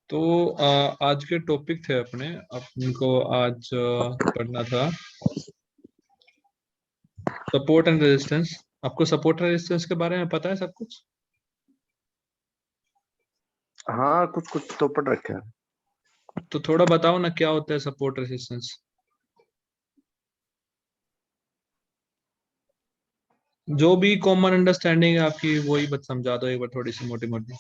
तो आज के टॉपिक थे अपन को आज पढ़ना था सपोर्ट एंड रेजिस्टेंस। आपको सपोर्ट एंड रेजिस्टेंस के बारे में पता है सब कुछ? हाँ, कुछ कुछ तो पढ़ रखे हैं। तो थोड़ा बताओ ना, क्या होता है सपोर्ट रेजिस्टेंस? जो भी कॉमन अंडरस्टैंडिंग है आपकी वही बस समझा दो एक बार, थोड़ी सी मोटी मोटी।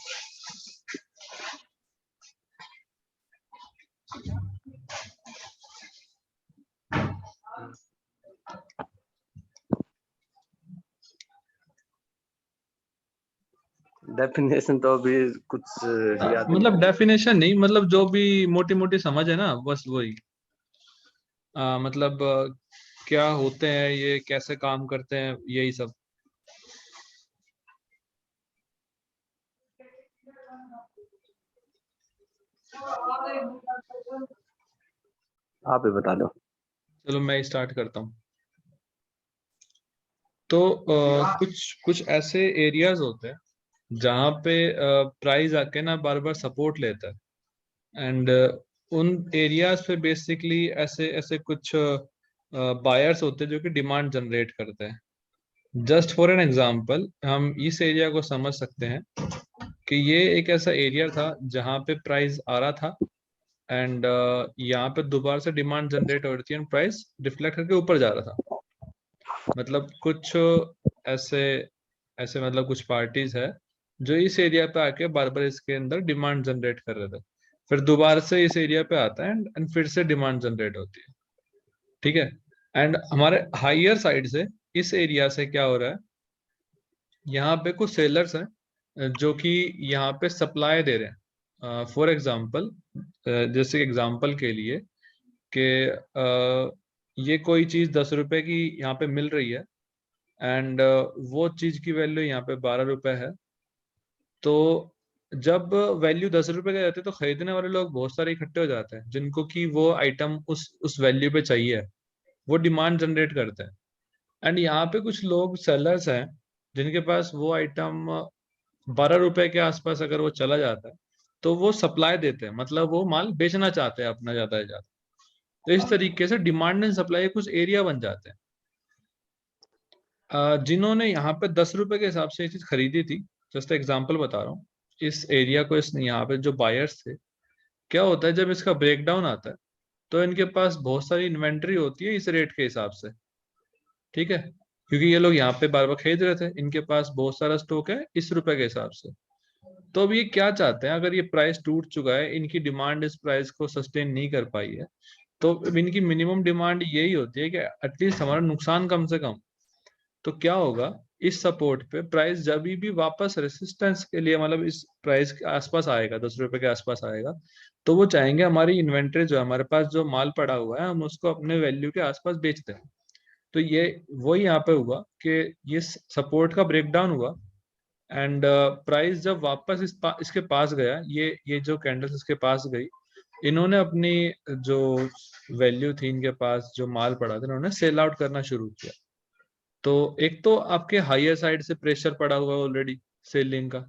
डेफिनेशन तो अभी कुछ याद नहीं मतलब है। डेफिनेशन नहीं, मतलब जो भी मोटी मोटी समझ है ना, बस वही। मतलब क्या होते हैं ये, कैसे काम करते हैं, यही सब। आप ही बता दो। चलो मैं स्टार्ट करता हूँ। तो कुछ कुछ ऐसे एरियाज होते हैं जहाँ पे प्राइस आके ना बार बार सपोर्ट लेता है। एंड उन एरियाज पे बेसिकली ऐसे ऐसे कुछ बायर्स होते हैं जो कि डिमांड जनरेट करते हैं। जस्ट फॉर एन एग्जांपल हम इस एरिया को समझ सकते हैं कि ये एक ऐसा एरिया था जहाँ पे प्राइस आ रहा था। एंड यहाँ पे दोबारा से डिमांड जनरेट हो रही थी एंड प्राइस रिफ्लेक्ट करके ऊपर जा रहा था। मतलब कुछ ऐसे ऐसे मतलब कुछ पार्टीज है जो इस एरिया पे आके बार बार इसके अंदर डिमांड जनरेट कर रहे थे, फिर दोबारा से इस एरिया पे आता है एंड फिर से डिमांड जनरेट होती है। ठीक है। एंड हमारे हायर साइड से इस एरिया से क्या हो रहा है, यहाँ पे कुछ सेलर्स हैं जो कि यहाँ पे सप्लाई दे रहे हैं। फॉर एग्जांपल, जैसे एग्जांपल के लिए कि ये कोई चीज 10 रुपए की यहाँ पे मिल रही है एंड वो चीज की वैल्यू यहाँ पे 12 रुपए है। तो जब वैल्यू 10 रुपए का जाती है तो खरीदने वाले लोग बहुत सारे इकट्ठे हो जाते हैं जिनको कि वो आइटम उस वैल्यू पे चाहिए। वो डिमांड जनरेट करते हैं। एंड यहाँ पे कुछ लोग सेलर्स हैं जिनके पास वो आइटम 12 रुपए के आसपास अगर वो चला जाता है तो वो सप्लाई देते हैं, मतलब वो माल बेचना चाहते हैं अपना ज्यादा से ज्यादा। तो इस तरीके से डिमांड एंड सप्लाई कुछ एरिया बन जाते हैं। जिन्होंने यहाँ पे 10 रुपए के हिसाब से ये चीज खरीदी थी, जस्ट एग्जाम्पल बता रहा हूँ, इस एरिया को, इस यहाँ पे जो बायर्स थे, क्या होता है जब इसका ब्रेकडाउन आता है तो इनके पास बहुत सारी इन्वेंट्री होती है इस रेट के हिसाब से। ठीक है। क्योंकि ये लोग यहाँ पे बार बार खरीद रहे थे, इनके पास बहुत सारा स्टॉक है इस रुपए के हिसाब से। तो अब ये क्या चाहते हैं, अगर ये प्राइस टूट चुका है, इनकी डिमांड इस प्राइस को सस्टेन नहीं कर पाई है, तो अब इनकी मिनिमम डिमांड यही होती है कि एटलीस्ट हमारा नुकसान कम से कम। तो क्या होगा, इस सपोर्ट पे प्राइस जब भी वापस रेसिस्टेंस के लिए, मतलब इस प्राइस के आसपास आएगा, 10 रुपए के आसपास आएगा, तो वो चाहेंगे हमारी इन्वेंट्री जो है, हमारे पास जो माल पड़ा हुआ है, हम उसको अपने वैल्यू के आसपास बेच दें। तो ये वही यहाँ पे हुआ कि ये सपोर्ट का ब्रेकडाउन हुआ एंड प्राइस जब वापस इसके पास गया, ये जो कैंडल्स इसके पास गई, इन्होंने अपनी जो वैल्यू थी इनके पास, जो माल पड़ा था, इन्होंने सेल आउट करना शुरू किया। तो एक तो आपके हायर साइड से प्रेशर पड़ा हुआ है ऑलरेडी सेलिंग का,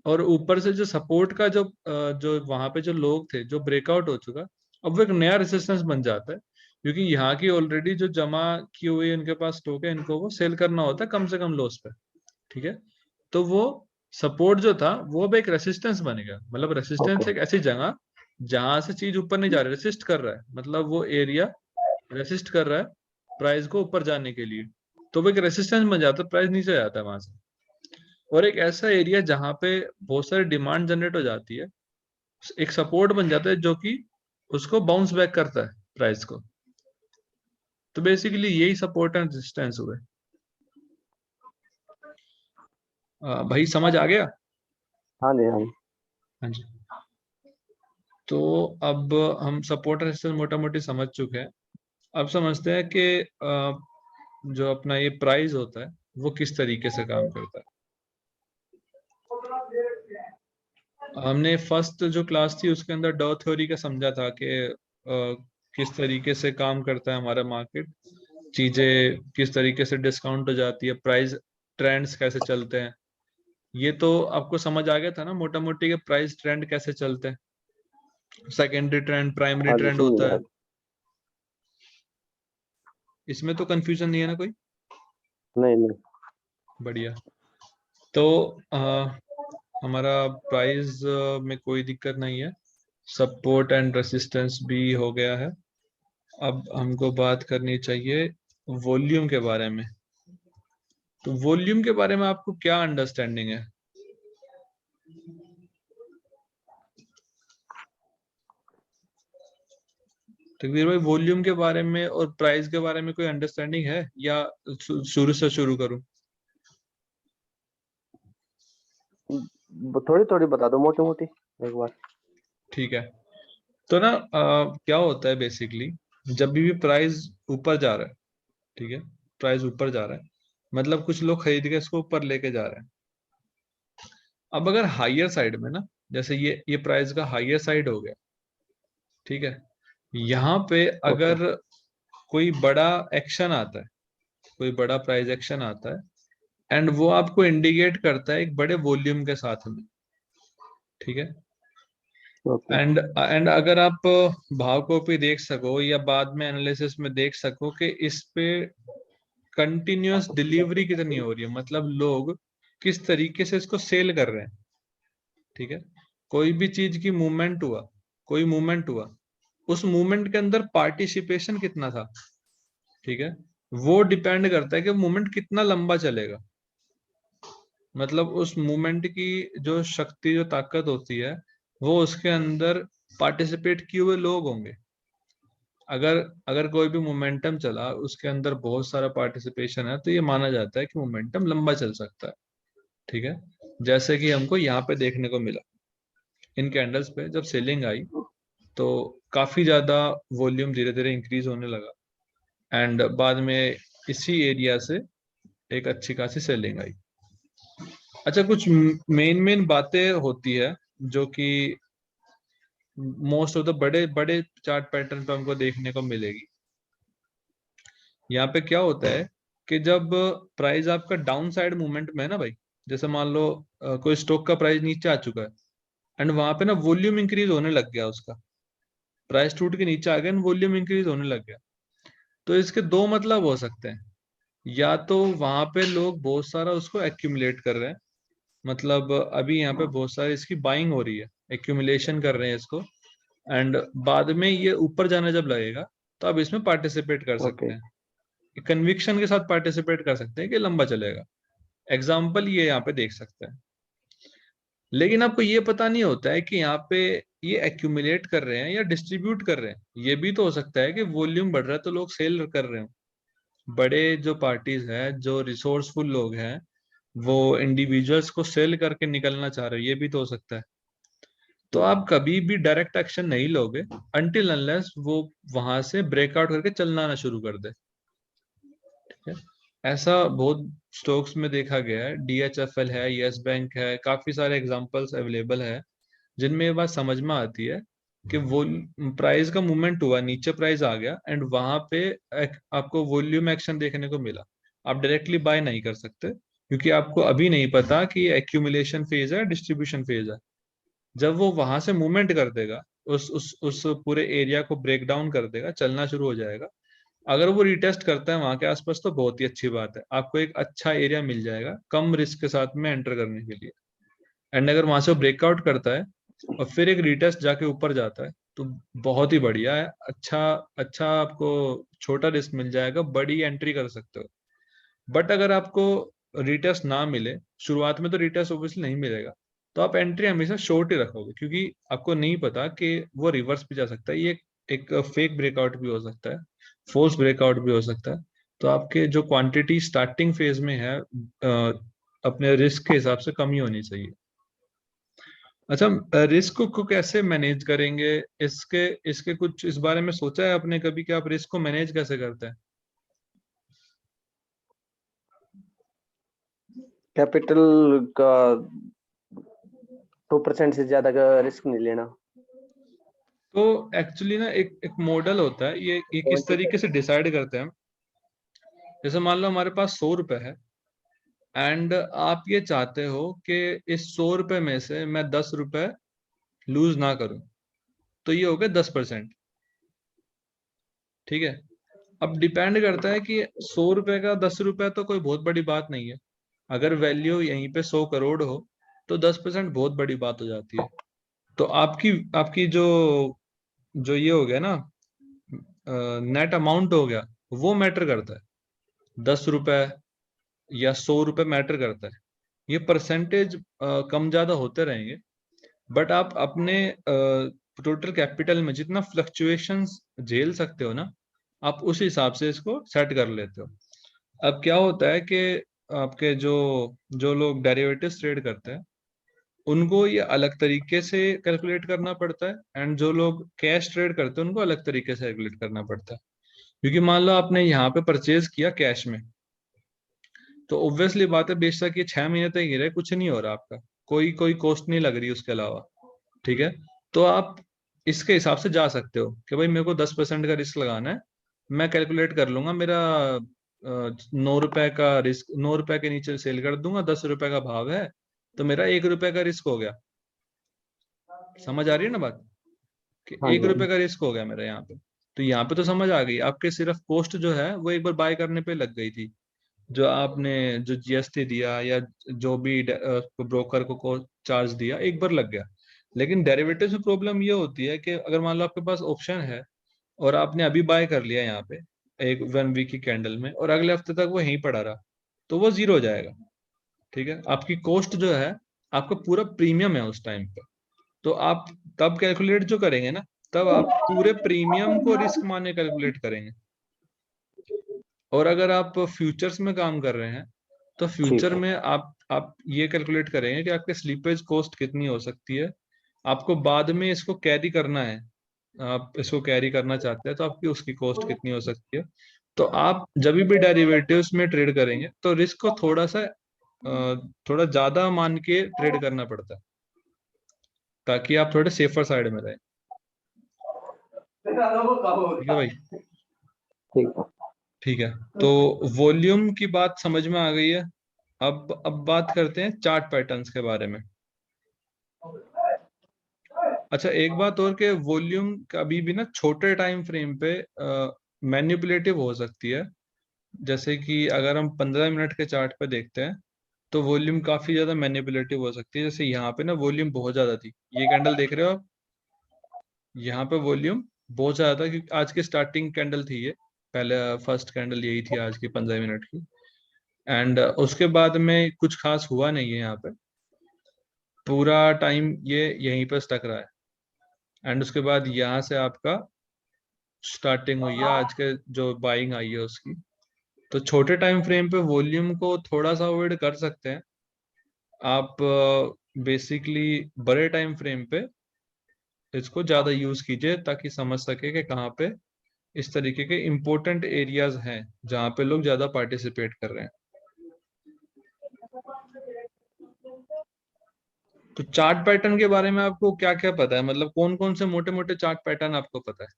और ऊपर से जो सपोर्ट का जो वहां पे जो लोग थे, जो ब्रेकआउट हो चुका, अब वो एक नया रेजिस्टेंस बन जाता है। क्योंकि यहाँ की ऑलरेडी जो जमा की हुई इनके पास स्टॉक है, इनको वो सेल करना होता है कम से कम लॉस पे। ठीक है। तो वो सपोर्ट जो था वो अब एक रेसिस्टेंस बन गया। मतलब रेसिस्टेंस ओके। एक ऐसी जगह जहां से चीज ऊपर नहीं जा रही, रेसिस्ट कर रहा है, मतलब वो एरिया रेसिस्ट कर रहा है प्राइस को ऊपर जाने के लिए। तो वो एक रेसिस्टेंस बन जाता है, प्राइस नीचे जाता है वहां से। और एक ऐसा एरिया जहां पे बहुत सारी डिमांड जनरेट हो जाती है, एक सपोर्ट बन जाता है जो कि उसको बाउंस बैक करता है प्राइस को। तो बेसिकली यही सपोर्ट एंड रेजिस्टेंस हुए। भाई समझ आ गया? हाँ जी, हाँ जी। हाँ जी। तो अब हम सपोर्ट और रेजिस्टेंस मोटा मोटी समझ चुके हैं। अब समझते हैं कि जो अपना ये प्राइस होता है वो किस तरीके से काम करता है। हमने फर्स्ट जो क्लास थी उसके अंदर डॉ थ्योरी का समझा था कि किस तरीके से काम करता है हमारा मार्केट, चीजें किस तरीके से डिस्काउंट हो जाती है, प्राइस ट्रेंड्स कैसे चलते हैं। ये तो आपको समझ आ गया था ना मोटा मोटी के प्राइस ट्रेंड कैसे चलते हैं। सेकेंडरी ट्रेंड, प्राइमरी हाँ जी ट्रेंड समझ होता गया। है। इसमें तो कंफ्यूजन नहीं है ना कोई? नहीं नहीं। बढ़िया। तो हमारा प्राइस में कोई दिक्कत नहीं है, सपोर्ट एंड रेसिस्टेंस भी हो गया है। अब हमको बात करनी चाहिए वॉल्यूम के बारे में। तो वॉल्यूम के बारे में आपको क्या अंडरस्टैंडिंग है? तकदीर भाई, वॉल्यूम के बारे में और प्राइस के बारे में कोई अंडरस्टैंडिंग है, या शुरू से शुरू करूं? थोड़ी थोड़ी बता दो, मोटी मोटी एक बार। ठीक है। तो ना क्या होता है बेसिकली, जब भी प्राइस ऊपर जा रहा है, ठीक है, प्राइस ऊपर जा रहा है, मतलब कुछ लोग खरीद के इसको ऊपर लेके जा रहे हैं। अब अगर हायर साइड में ना, जैसे ये प्राइस का हायर साइड हो गया, ठीक है, यहाँ पे ओके। अगर कोई बड़ा एक्शन आता है, कोई बड़ा प्राइस एक्शन आता है, एंड वो आपको इंडिकेट करता है एक बड़े वॉल्यूम के साथ में, ठीक है। ओके। एंड अगर आप भाव को भी देख सको या बाद में एनालिसिस में देख सको कि इस पे कंटिन्यूअस डिलीवरी कितनी हो रही है, मतलब लोग किस तरीके से इसको सेल कर रहे हैं, ठीक है। कोई भी चीज की मूवमेंट हुआ, कोई मूवमेंट हुआ, उस मूवमेंट के अंदर पार्टिसिपेशन कितना था, ठीक है, वो डिपेंड करता है कि मूवमेंट कितना लंबा चलेगा। मतलब उस मूवमेंट की जो शक्ति, जो ताकत होती है, वो उसके अंदर पार्टिसिपेट किए हुए लोग होंगे। अगर अगर कोई भी मोमेंटम चला, उसके अंदर बहुत सारा पार्टिसिपेशन है, तो ये माना जाता है कि मोमेंटम लंबा चल सकता है, ठीक है। जैसे कि हमको यहाँ पे देखने को मिला, इन कैंडल्स पे जब सेलिंग आई तो काफी ज्यादा वॉल्यूम धीरे धीरे इंक्रीज होने लगा, एंड बाद में इसी एरिया से एक अच्छी खासी सेलिंग आई। अच्छा, कुछ मेन मेन बातें होती है जो कि मोस्ट ऑफ द बड़े बड़े चार्ट पैटर्न पे हमको देखने को मिलेगी। यहाँ पे क्या होता है कि जब प्राइस आपका डाउन साइड मूवमेंट में है ना भाई, जैसे मान लो कोई स्टॉक का प्राइस नीचे आ चुका है, एंड वहां पे ना वॉल्यूम इंक्रीज होने लग गया, उसका प्राइस टूट के नीचे आ गया एंड वॉल्यूम इंक्रीज होने लग गया। तो इसके दो मतलब हो सकते हैं, या तो वहां पे लोग बहुत सारा उसको एक्यूमुलेट कर रहे हैं, मतलब अभी यहाँ पे बहुत सारी इसकी बाइंग हो रही है, एक्यूमुलेशन कर रहे हैं इसको, एंड बाद में ये ऊपर जाना जब लगेगा, तो आप इसमें पार्टिसिपेट कर ओके। सकते हैं, कन्विक्शन के साथ पार्टिसिपेट कर सकते हैं कि लंबा चलेगा। एग्जाम्पल ये यहाँ पे देख सकते हैं। लेकिन आपको ये पता नहीं होता है कि यहाँ पे ये एक्यूमुलेट कर रहे हैं या डिस्ट्रीब्यूट कर रहे हैं। ये भी तो हो सकता है कि वॉल्यूम बढ़ रहा है तो लोग सेल कर रहे हो, बड़े जो पार्टीज हैं, जो रिसोर्सफुल लोग हैं, वो इंडिविजुअल्स को सेल करके निकलना चाह रहे हो, ये भी तो हो सकता है। तो आप कभी भी डायरेक्ट एक्शन नहीं लोगे अनटिल अनलेस वो वहां से ब्रेकआउट करके चलना ना शुरू कर दे, ठीक है। ऐसा बहुत स्टॉक्स में देखा गया है, DHFL है, यस बैंक है, काफी सारे एग्जांपल्स अवेलेबल है जिनमें ये बात समझ में आती है कि वो प्राइस का मूवमेंट हुआ, नीचे प्राइस आ गया, एंड वहां पे आपको वॉल्यूम एक्शन देखने को मिला। आप डायरेक्टली बाय नहीं कर सकते, क्योंकि आपको अभी नहीं पता कि ये एक्यूमुलेशन फेज है, डिस्ट्रीब्यूशन फेज है। जब वो वहां से मूवमेंट कर देगा, उस पूरे एरिया को ब्रेक डाउन कर देगा, चलना शुरू हो जाएगा। अगर वो रिटेस्ट करता है वहां के आसपास तो बहुत ही अच्छी बात है, आपको एक अच्छा एरिया मिल जाएगा कम रिस्क के साथ में एंटर करने के लिए। एंड अगर वहां से वो ब्रेकआउट करता है और फिर एक रिटेस्ट जाके ऊपर जाता है, तो बहुत ही बढ़िया है, अच्छा अच्छा आपको छोटा रिस्क मिल जाएगा, बड़ी एंट्री कर सकते हो। बट अगर आपको रिटेस्ट ना मिले, शुरुआत में तो रिटेस्ट ऑब्वियसली नहीं मिलेगा, तो आप एंट्री हमेशा शॉर्ट ही रखोगे, क्योंकि आपको नहीं पता कि वो रिवर्स भी जा सकता है, ये एक फेक ब्रेकआउट भी हो सकता है, फोर्स ब्रेकआउट भी हो सकता है। तो आपके जो क्वांटिटी स्टार्टिंग फेज में है, अपने रिस्क के हिसाब से कम ही होनी चाहिए। अच्छा, रिस्क को कैसे मैनेज करेंगे, इसके इसके कुछ इस बारे में सोचा है आपने कभी कि आप रिस्क को मैनेज कैसे करते हैं? कैपिटल का 2% से ज्यादा का रिस्क नहीं लेना। तो एक्चुअली ना एक एक मॉडल होता है, ये किस 70। तरीके से डिसाइड करते हैं। जैसे मान लो हमारे पास 100 रुपए है, एंड आप ये चाहते हो कि इस 100 रुपए में से मैं 10 रुपए लूज ना करूं, तो ये हो गया 10%। ठीक है, अब डिपेंड करता है कि 100 रुपए का 10 रुपए तो कोई बहुत बड़ी बात नहीं है। अगर वैल्यू यहीं पे 100 करोड़ हो तो 10% बहुत बड़ी बात हो जाती है। तो आपकी आपकी जो जो ये हो गया ना, नेट अमाउंट हो गया, वो मैटर करता है। 10 रुपए या 100 रुपए मैटर करता है। ये परसेंटेज कम ज्यादा होते रहेंगे, बट आप अपने टोटल कैपिटल में जितना फ्लक्चुएशंस झेल सकते हो ना, आप उस हिसाब से इसको सेट कर लेते हो। अब क्या होता है कि आपके जो जो लोग डेरिवेटिव्स ट्रेड करते हैं उनको ये अलग तरीके से कैलकुलेट करना पड़ता है, एंड जो लोग कैश ट्रेड करते हैं उनको अलग तरीके से कैलकुलेट करना पड़ता है। क्योंकि मान लो आपने यहाँ पे परचेज किया कैश में, तो ऑब्वियसली बात है बेशक ये 6 महीने तक ही रहे, कुछ नहीं हो रहा आपका, कोई कोई कॉस्ट नहीं लग रही उसके अलावा। ठीक है, तो आप इसके हिसाब से जा सकते हो कि भाई मेरे को 10% का रिस्क लगाना है, मैं कैलकुलेट कर लूंगा मेरा 9 रुपए का रिस्क, 9 रुपए के नीचे सेल कर दूंगा, 10 रुपए का भाव है, तो मेरा 1 रुपए का रिस्क हो गया। समझ आ रही है ना बात, कि हाँ एक जी। रुपए का रिस्क हो गया मेरा यहाँ पे। तो यहाँ पे तो समझ आ गई आपके, सिर्फ कॉस्ट जो है वो एक बार बाय करने पे लग गई थी, जो आपने जो जीएसटी दिया या जो भी ब्रोकर को चार्ज दिया एक बार लग गया। लेकिन डेरिवेटिव्स में प्रॉब्लम ये होती है कि अगर मान लो आपके पास ऑप्शन है और आपने अभी बाय कर लिया यहाँ पे एक 1 वीक की कैंडल में, और अगले हफ्ते तक वो यहीं पड़ा रहा, तो वो जीरो हो जाएगा। ठीक है, आपकी कॉस्ट जो है, आपका पूरा प्रीमियम है उस टाइम पे। तो आप तब कैलकुलेट जो करेंगे ना, तब आप पूरे प्रीमियम को रिस्क माने कैलकुलेट करेंगे। और अगर आप फ्यूचर्स में काम कर रहे हैं तो ठीक फ्यूचर है। में आप ये कैलकुलेट करेंगे कि आपके स्लीपेज कॉस्ट कितनी हो सकती है, आपको बाद में इसको कैरी करना है, आप इसको कैरी करना चाहते हैं तो आपकी उसकी कॉस्ट कितनी हो सकती है। तो आप जब भी डेरिवेटिव्स में ट्रेड करेंगे तो रिस्क को थोड़ा ज्यादा मान के ट्रेड करना पड़ता है, ताकि आप थोड़े सेफर साइड में रहें। ठीक है भाई। ठीक है। ठीक है, तो वॉल्यूम की बात समझ में आ गई है। अब बात करते हैं चार्ट पैटर्न्स के बारे में। अच्छा, एक बात और के, वॉल्यूम कभी भी ना छोटे टाइम फ्रेम पे मैनिपुलेटिव हो सकती है। जैसे कि अगर हम 15 मिनट के चार्ट पे देखते हैं तो वॉल्यूम काफी ज्यादा मैनिपुलेटिव हो सकती है। जैसे यहाँ पे ना वॉल्यूम बहुत ज्यादा थी, ये कैंडल देख रहे हो आप, यहाँ पे वॉल्यूम बहुत ज्यादा था क्योंकि आज की स्टार्टिंग कैंडल थी ये, पहले फर्स्ट कैंडल यही थी आज की 15 मिनट की। एंड उसके बाद में कुछ खास हुआ नहीं है यहाँ पे, पूरा टाइम ये यहीं पर स्टक रहा है। एंड उसके बाद यहाँ से आपका स्टार्टिंग हुई है आज के जो बाइंग आई है उसकी। तो छोटे टाइम फ्रेम पे वॉल्यूम को थोड़ा सा अवॉइड कर सकते हैं आप। बेसिकली बड़े टाइम फ्रेम पे इसको ज्यादा यूज कीजिए ताकि समझ सके कि कहाँ पे इस तरीके के इंपॉर्टेंट एरियाज हैं जहाँ पे लोग ज्यादा पार्टिसिपेट कर रहे हैं। तो चार्ट पैटर्न के बारे में आपको क्या क्या पता है, मतलब कौन कौन से मोटे मोटे चार्ट पैटर्न आपको पता है?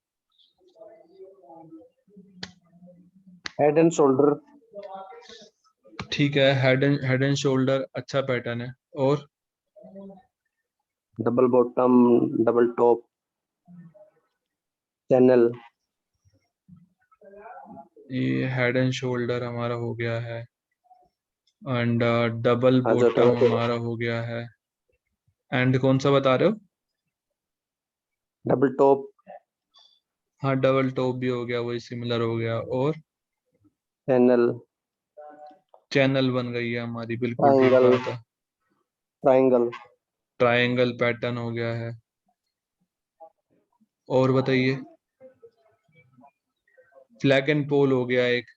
Head and shoulder. ठीक है, हेड एंड शोल्डर अच्छा पैटर्न है। और double bottom. Double top. Channel. ये हेड एंड शोल्डर हमारा हो गया है, एंड डबल हाँ जो बॉटम हमारा हो गया है। एंड कौन सा बता रहे हो? Double top. हाँ, डबल टॉप भी हो गया, वही सिमिलर हो गया। और चैनल। चैनल बन गई है हमारी, बिल्कुल ठीक ट्राइंगल। बात है। ट्राइंगल। ट्रायंगल पैटर्न हो गया है। और बताइए, फ्लैग एंड पोल हो गया एक।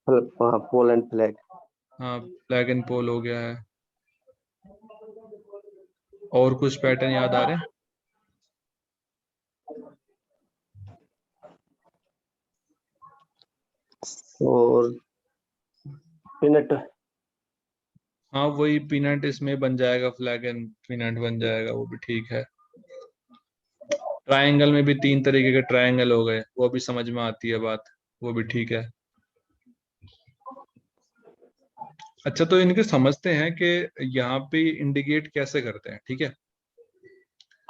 Pole and flag. हाँ, फ्लैग एंड पोल हो गया है। और कुछ पैटर्न याद आ रहे हैं? और पिनट। हाँ, वही पीनट इसमें बन जाएगा, फ्लैग एंड पीनट बन जाएगा, वो भी ठीक है। ट्रायंगल में भी 3 तरीके के ट्रायंगल हो गए, वो भी समझ में आती है बात, वो भी ठीक है। अच्छा, तो इनके समझते हैं कि यहाँ पे इंडिकेट कैसे करते हैं, ठीक है।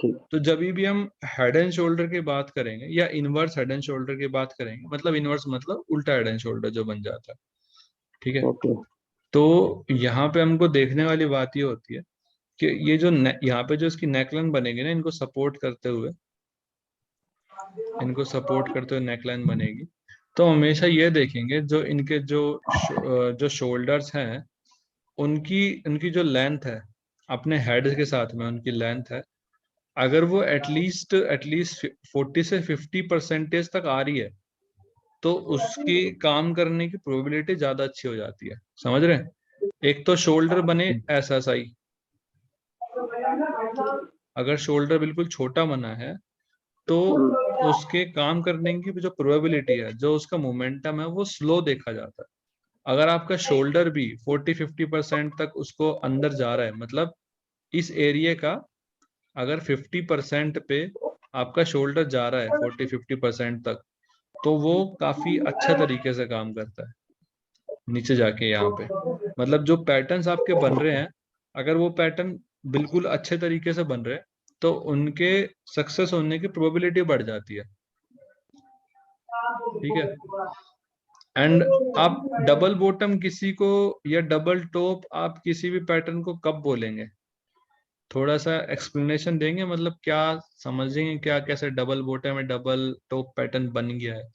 ठीक। तो जब भी हम हेड एंड शोल्डर की बात करेंगे या इनवर्स हेड एंड शोल्डर की बात करेंगे, मतलब इनवर्स मतलब उल्टा हेड एंड शोल्डर जो बन जाता है, ठीक है। ओके। तो यहाँ पे हमको देखने वाली बात ये होती है कि ये जो यहाँ पे जो इसकी नेकलाइन बनेगी ना, इनको सपोर्ट करते हुए नेकलाइन बनेगी। तो हमेशा ये देखेंगे जो इनके जो शोल्डर्स हैं, उनकी उनकी जो लेंथ है अपने हेड के साथ में, उनकी लेंथ है, अगर वो एटलीस्ट 40 से 50% तक आ रही है, तो उसकी काम करने की प्रोबेबिलिटी ज्यादा अच्छी हो जाती है। समझ रहे हैं? एक तो शोल्डर बने ऐसा सही, अगर शोल्डर बिल्कुल छोटा बना है तो उसके काम करने की जो प्रोबेबिलिटी है, जो उसका मोमेंटम है, वो स्लो देखा जाता है। अगर आपका शोल्डर भी 40-50% तक उसको अंदर जा रहा है, मतलब इस एरिया का अगर 50% पे आपका शोल्डर जा रहा है 40-50% तक, तो वो काफी अच्छा तरीके से काम करता है नीचे जाके यहाँ पे। मतलब जो पैटर्न्स आपके बन रहे हैं, अगर वो पैटर्न बिल्कुल अच्छे तरीके से बन रहे हैं, तो उनके सक्सेस होने की प्रोबेबिलिटी बढ़ जाती है। ठीक है। एंड आप डबल बॉटम किसी को या डबल टॉप आप किसी भी पैटर्न को कब बोलेंगे? थोड़ा सा एक्सप्लेनेशन देंगे, मतलब क्या समझेंगे, क्या कैसे डबल बॉटम में डबल टॉप पैटर्न बन गया है?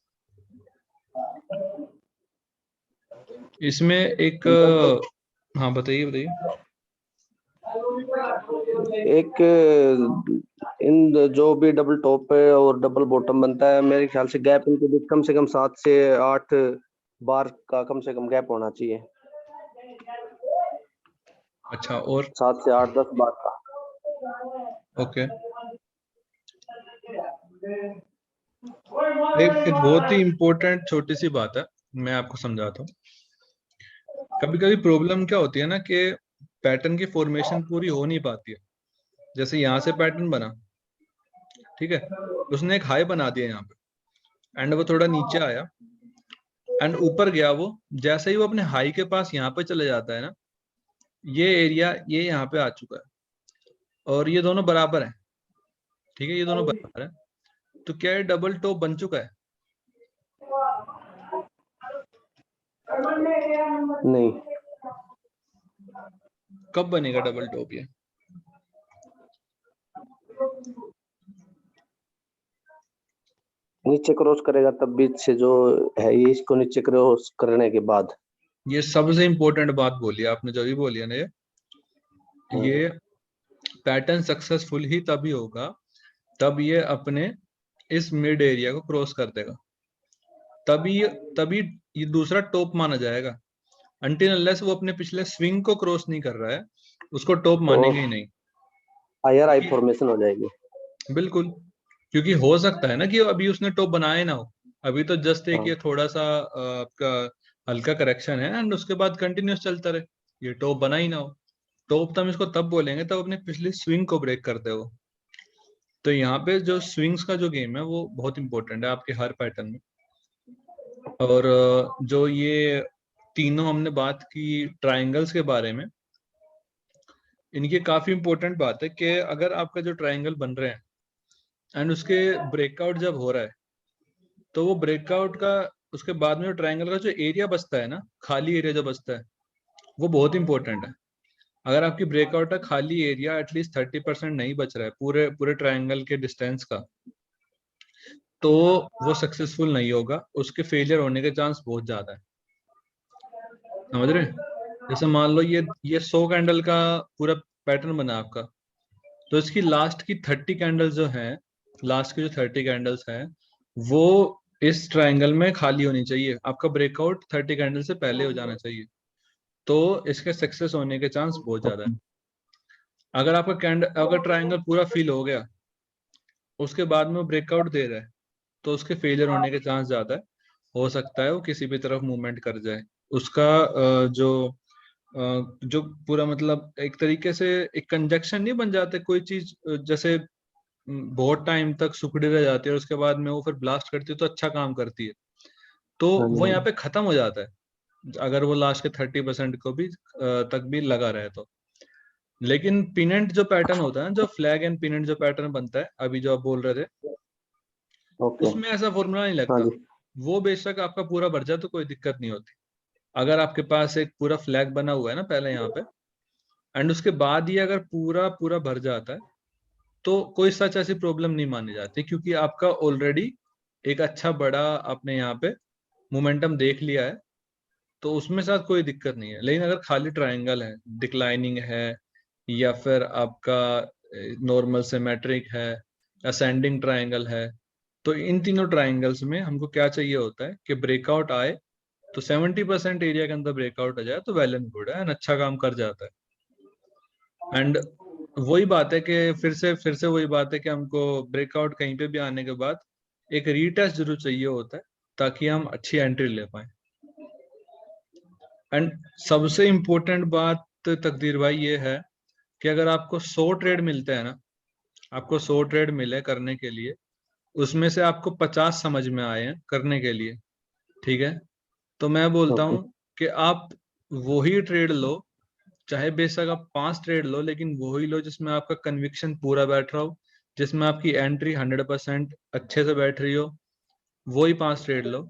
इसमें एक हाँ बताइए बताइए। एक इन जो भी डबल टॉप है और डबल बॉटम बनता है, मेरे ख्याल से गैप इनके बीच कम से कम 7 से 8 बार का कम से कम गैप होना चाहिए। अच्छा, और 7 से 8 10 बार का। ओके। एक बहुत ही इम्पोर्टेंट छोटी सी बात है, मैं आपको समझाता हूँ। कभी कभी प्रॉब्लम क्या होती है ना, कि पैटर्न की फॉर्मेशन पूरी हो नहीं पाती है। जैसे यहाँ से पैटर्न बना, ठीक है, उसने एक हाई बना दिया यहाँ पे, एंड वो थोड़ा नीचे आया एंड ऊपर गया। वो जैसे ही वो अपने हाई के पास यहाँ पे चले जाता है ना, ये एरिया ये यहाँ पे आ चुका है और ये दोनों बराबर है। ठीक है, ये दोनों बराबर है। तो क्या ये डबल टॉप बन चुका है? नहीं। कब बनेगा डबल टॉप ये? नीचे क्रॉस करेगा तब बीच से जो है ये, इसको नीचे क्रॉस करने के बाद। ये सबसे इंपॉर्टेंट बात बोली आपने, जो भी बोली है ना, ये पैटर्न सक्सेसफुल ही तभी होगा तब ये अपने इस मिड एरिया को क्रॉस कर देगा, तभी तभी ये दूसरा टॉप माना जाएगा। अनटिल अनलेस वो अपने पिछले स्विंग को क्रॉस नहीं कर रहा है, उसको टॉप तो मानेंगे ही नहीं। हायर आई फॉर्मेशन हो जाएगी। बिल्कुल, क्योंकि हो सकता है ना कि अभी उसने टॉप बनाया ना हो, अभी तो जस्ट एक हाँ। ये थोड़ा सा आपका हल्का करेक्शन है एंड उसके बाद कंटिन्यूस चलता रहे, ये टॉप बना ही ना हो। टॉप तो हम इसको तब बोलेंगे तब अपने पिछली स्विंग को ब्रेक करते हो। तो यहाँ पे जो स्विंग्स का जो गेम है वो बहुत इंपॉर्टेंट है आपके हर पैटर्न में। और जो ये तीनों हमने बात की ट्रायंगल्स के बारे में, इनकी काफी इंपॉर्टेंट बात है कि अगर आपका जो ट्रायंगल बन रहे हैं एंड उसके ब्रेकआउट जब हो रहा है, तो वो ब्रेकआउट का उसके बाद में जो ट्रायंगल का जो एरिया बचता है ना, खाली एरिया जो बचता है, वो बहुत इंपॉर्टेंट है। अगर आपकी ब्रेकआउट का खाली एरिया एटलीस्ट 30% नहीं बच रहा है पूरे पूरे ट्रायंगल के डिस्टेंस का, तो वो सक्सेसफुल नहीं होगा, उसके फेलियर होने के चांस बहुत ज्यादा है। समझ रहे हैं? जैसे मान लो ये 100 कैंडल का पूरा पैटर्न बना आपका, तो इसकी लास्ट की 30 कैंडल्स जो हैं, लास्ट की जो 30 कैंडल्स हैं, वो इस ट्रायंगल में खाली होनी चाहिए। आपका ब्रेकआउट 30 कैंडल से पहले हो जाना चाहिए, तो इसके सक्सेस होने के चांस बहुत ज्यादा है। अगर आपका अगर ट्रायंगल पूरा फिल हो गया, उसके बाद में वो ब्रेकआउट दे रहा है, तो उसके फेलियर होने के चांस ज्यादा है। हो सकता है वो किसी भी तरफ मूवमेंट कर जाए। उसका जो पूरा मतलब एक तरीके से एक कंजक्शन नहीं बन जाते कोई चीज, जैसे बहुत टाइम तक सुखड़ी रह जाती है और उसके बाद में वो फिर ब्लास्ट करती है तो अच्छा काम करती है, तो हाँ वो यहाँ जी। पे खत्म हो जाता है अगर वो लास्ट के 30% को भी तक भी लगा रहे तो। लेकिन पिनेंट जो पैटर्न होता है ना, जो फ्लैग एंड पिनेंट जो पैटर्न बनता है अभी जो आप बोल रहे थे, ओके। उसमें ऐसा फॉर्मूला नहीं हाँ लगता। जी। वो बेशक आपका पूरा भर जाए तो कोई दिक्कत नहीं होती। अगर आपके पास एक पूरा फ्लैग बना हुआ है ना पहले यहाँ पे, एंड उसके बाद ये अगर पूरा पूरा भर जाता है, तो कोई सच ऐसी प्रॉब्लम नहीं मानी जाती, क्योंकि आपका ऑलरेडी एक अच्छा बड़ा आपने यहाँ पे मोमेंटम देख लिया है, तो उसमें साथ कोई दिक्कत नहीं है। लेकिन अगर खाली ट्रायंगल है, डिक्लाइनिंग है, या फिर आपका नॉर्मल सिमेट्रिक है, असेंडिंग ट्रायंगल है, तो इन तीनों ट्रायंगल्स में हमको क्या चाहिए होता है कि ब्रेकआउट आए। तो 70% एरिया के अंदर ब्रेकआउट आ जाए तो वेल एंड गुड है, and अच्छा काम कर जाता है। एंड वही बात है कि फिर से वही बात है कि हमको ब्रेकआउट कहीं पे भी आने के बाद एक रीटेस्ट जरूर चाहिए होता है, ताकि हम अच्छी एंट्री ले पाए। एंड सबसे इम्पोर्टेंट बात तकदीर भाई ये है कि अगर आपको 100 ट्रेड मिलते हैं ना, आपको 100 ट्रेड मिले करने के लिए, उसमें से आपको 50 समझ में आए हैं करने के लिए, ठीक है, तो मैं बोलता ओके। हूँ कि आप वही ट्रेड लो, चाहे बेशक आप 5 ट्रेड लो, लेकिन वही लो जिसमें आपका कन्विक्शन पूरा बैठ रहा हो, जिसमें आपकी एंट्री 100% अच्छे से बैठ रही हो, वही 5 ट्रेड लो।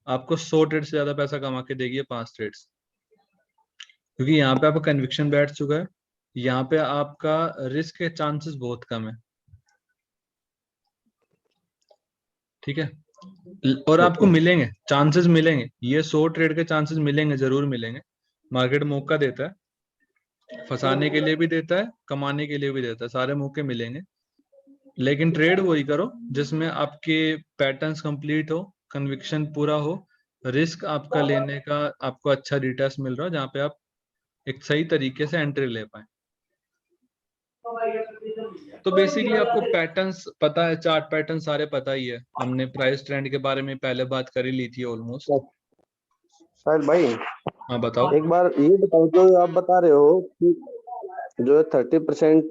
आपको 100 ट्रेड से ज्यादा पैसा कमा के देगी ये 5 ट्रेड्स, क्योंकि यहाँ पे आपका कन्विक्शन बैठ चुका है, यहाँ पे आपका रिस्क के चांसेस बहुत कम है, ठीक है। और आपको ओके। मिलेंगे चांसेस, मिलेंगे ये 100 ट्रेड के चांसेस मिलेंगे, जरूर मिलेंगे। मार्केट मौका देता है, फंसाने के लिए भी देता है, कमाने के लिए भी देता है, सारे मौके मिलेंगे। लेकिन ट्रेड वही करो जिसमें आपके पैटर्न्स कंप्लीट हो, कन्विक्शन पूरा हो, रिस्क आपका लेने का आपको अच्छा रिटर्न मिल रहा हो, जहाँ पे आप एक सही तरीके से एंट्री ले पाए। तो बेसिकली आपको पैटर्न्स पता है, चार्ट पैटर्न सारे पता ही है, हमने प्राइस ट्रेंड के बारे में पहले बात कर ही ली थी ऑलमोस्ट। साहिल भाई, हाँ बताओ। एक बार ये बताओ, जो आप बता रहे हो कि जो 30%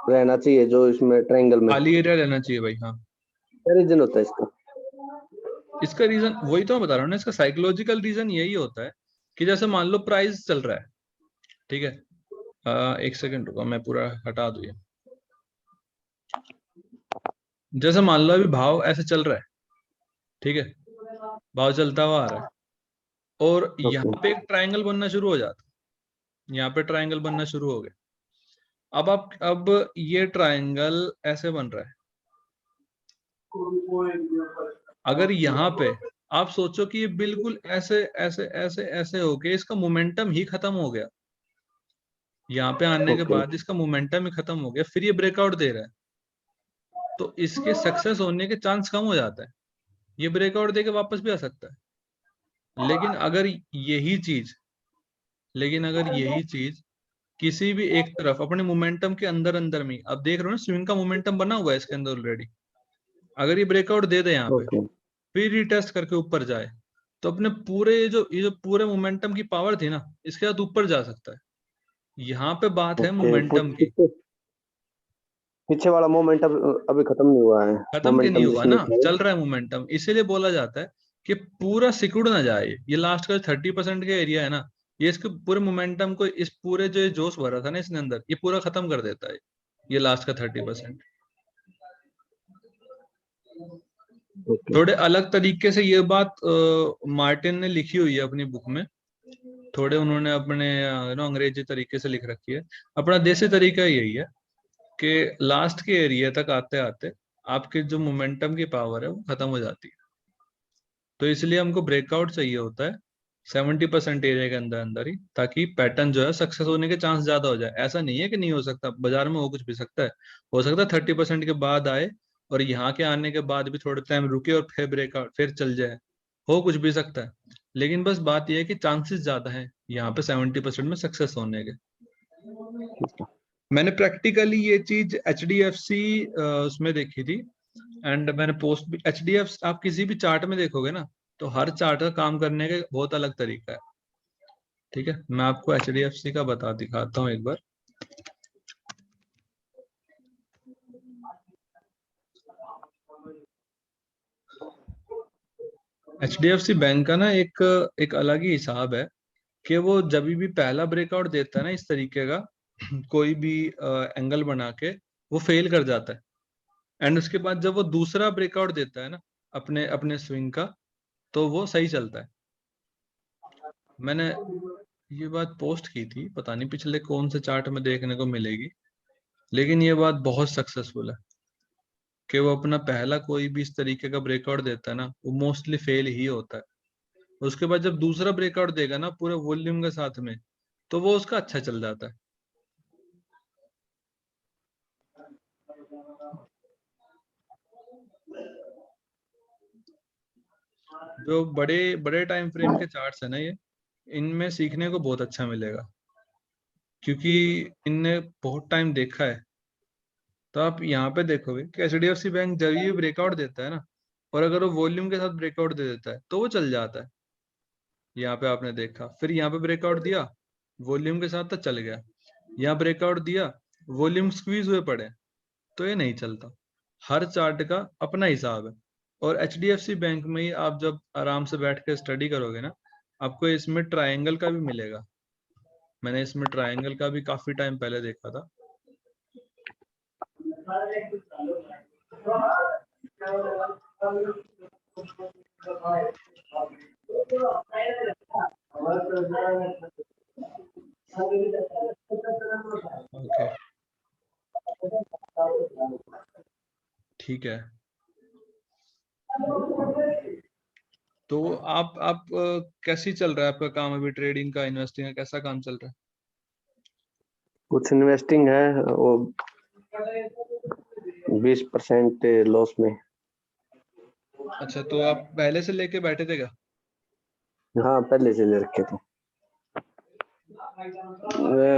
रहना चाहिए जो इसमें ट्रायंगल में, खाली एरिया लेना चाहिए भाई, हाँ। क्या रीजन होता है इसका? इसका रीजन वही तो मैं बता रहा हूँ ना, इसका साइकोलॉजिकल रीजन यही होता है कि जैसे मान लो प्राइस चल रहा है, ठीक है, एक सेकंड रुको, मैं पूरा हटा दूँ ये। जैसे मान लो अभी भाव ऐसे चल रहा है, ठीक है, भाव चलता हुआ आ रहा है, और ओके। यहाँ पे एक ट्रायंगल बनना शुरू हो जाता है, यहाँ पे ट्रायंगल बनना शुरू हो गया। अब ये ट्रायंगल ऐसे बन रहा है, अगर यहाँ पे आप सोचो कि ये बिल्कुल ऐसे ऐसे ऐसे ऐसे हो गया, इसका मोमेंटम ही खत्म हो गया, यहाँ पे आने के ओके। बाद इसका मोमेंटम ही खत्म हो गया, फिर ये ब्रेकआउट दे रहा है, तो इसके सक्सेस होने के चांस कम हो जाता है, ये ब्रेकआउट दे के वापस भी आ सकता है। यही चीज लेकिन अगर यही चीज किसी भी एक तरफ अपने मोमेंटम के अंदर अंदर में, अब देख रहे हो ना स्विंग का मोमेंटम बना हुआ है इसके अंदर ऑलरेडी, अगर ये ब्रेकआउट दे दे यहाँ पे, ओके। फिर रिटेस्ट करके ऊपर जाए, तो अपने पूरे ये जो पूरे मोमेंटम की पावर थी ना, इसके साथ ऊपर जा सकता है। यहाँ पे बात है ओके। मोमेंटम की। पीछे पीछे वाला मोमेंट अभी खत्म नहीं हुआ है। खत्म के नहीं मोमेंटम हुआ ना, जिसमें था। चल रहा है मोमेंटम, इसीलिए बोला जाता है कि पूरा सिकुड़ ना जाए। ये लास्ट का 30% का एरिया है ना, ये इसके पूरे मोमेंटम को, इस पूरे जो जोश भरा था ना इसके अंदर, ये पूरा खत्म कर देता है, ये लास्ट का 30%। ओके। थोड़े अलग तरीके से ये बात मार्टिन ने लिखी हुई है अपनी बुक में, थोड़े उन्होंने अपने अंग्रेजी तरीके से लिख रखी है। अपना देसी तरीका यही है कि लास्ट के एरिया तक आते आते आपके जो मोमेंटम की पावर है वो खत्म हो जाती है, तो इसलिए हमको ब्रेकआउट चाहिए होता है 70% एरिया के अंदर अंदर ही, ताकि पैटर्न जो है सक्सेस होने के चांस ज्यादा हो जाए। ऐसा नहीं है कि नहीं हो सकता, बाजार में हो कुछ भी सकता है, हो सकता है 30% के बाद आए, और यहाँ के आने के बाद भी थोड़े टाइम रुके और फिर ब्रेकआउट फिर चल जाए, हो कुछ भी सकता है। लेकिन बस बात यह है कि चांसेस ज्यादा है यहाँ पे 70% में सक्सेस होने के। मैंने प्रैक्टिकली ये चीज HDFC उसमें देखी थी, एंड मैंने पोस्ट भी HDFC, आप किसी भी चार्ट में देखोगे ना, तो हर चार्ट का काम करने का बहुत अलग तरीका है, ठीक है। मैं आपको HDFC का बता दिखाता हूँ एक बार। HDFC बैंक का ना एक एक अलग ही हिसाब है कि वो जब भी पहला ब्रेकआउट देता है ना इस तरीके का, कोई भी एंगल बना के वो फेल कर जाता है, एंड उसके बाद जब वो दूसरा ब्रेकआउट देता है ना अपने अपने स्विंग का, तो वो सही चलता है। मैंने ये बात पोस्ट की थी, पता नहीं पिछले कौन से चार्ट में देखने को मिलेगी, लेकिन ये बात बहुत सक्सेसफुल है कि वो अपना पहला कोई भी इस तरीके का ब्रेकआउट देता है ना, वो मोस्टली फेल ही होता है। उसके बाद जब दूसरा ब्रेकआउट देगा ना पूरे वॉल्यूम के साथ में, तो वो उसका अच्छा चल जाता है। जो बड़े बड़े टाइम फ्रेम के चार्ट्स है ना, ये इनमें सीखने को बहुत अच्छा मिलेगा, क्योंकि इनने बहुत टाइम देखा है। तो आप यहाँ पे देखोगे कि एचडीएफसी बैंक जब ये ब्रेकआउट देता है ना, और अगर वो वॉल्यूम के साथ ब्रेकआउट दे देता है तो वो चल जाता है। यहाँ पे आपने देखा, फिर यहाँ पे ब्रेकआउट दिया, वॉल्यूम के साथ तो चल गया। यहाँ ब्रेकआउट दिया, वॉल्यूम स्क्वीज हुए पड़े, तो ये नहीं चलता। हर चार्ट का अपना हिसाब है। और एचडीएफसी बैंक में ही आप जब आराम से बैठ के स्टडी करोगे ना, आपको इसमें ट्रायंगल का भी मिलेगा। मैंने इसमें ट्रायंगल का भी काफी टाइम पहले देखा था। ओके, ठीक है। तो आप कैसी चल रहा है आपका काम अभी? ट्रेडिंग का, इन्वेस्टिंग का कैसा काम चल रहा है? कुछ इन्वेस्टिंग है, वो 20% लॉस में। अच्छा, तो आप पहले से लेके बैठे थे क्या? हाँ, पहले से ले रखे थे।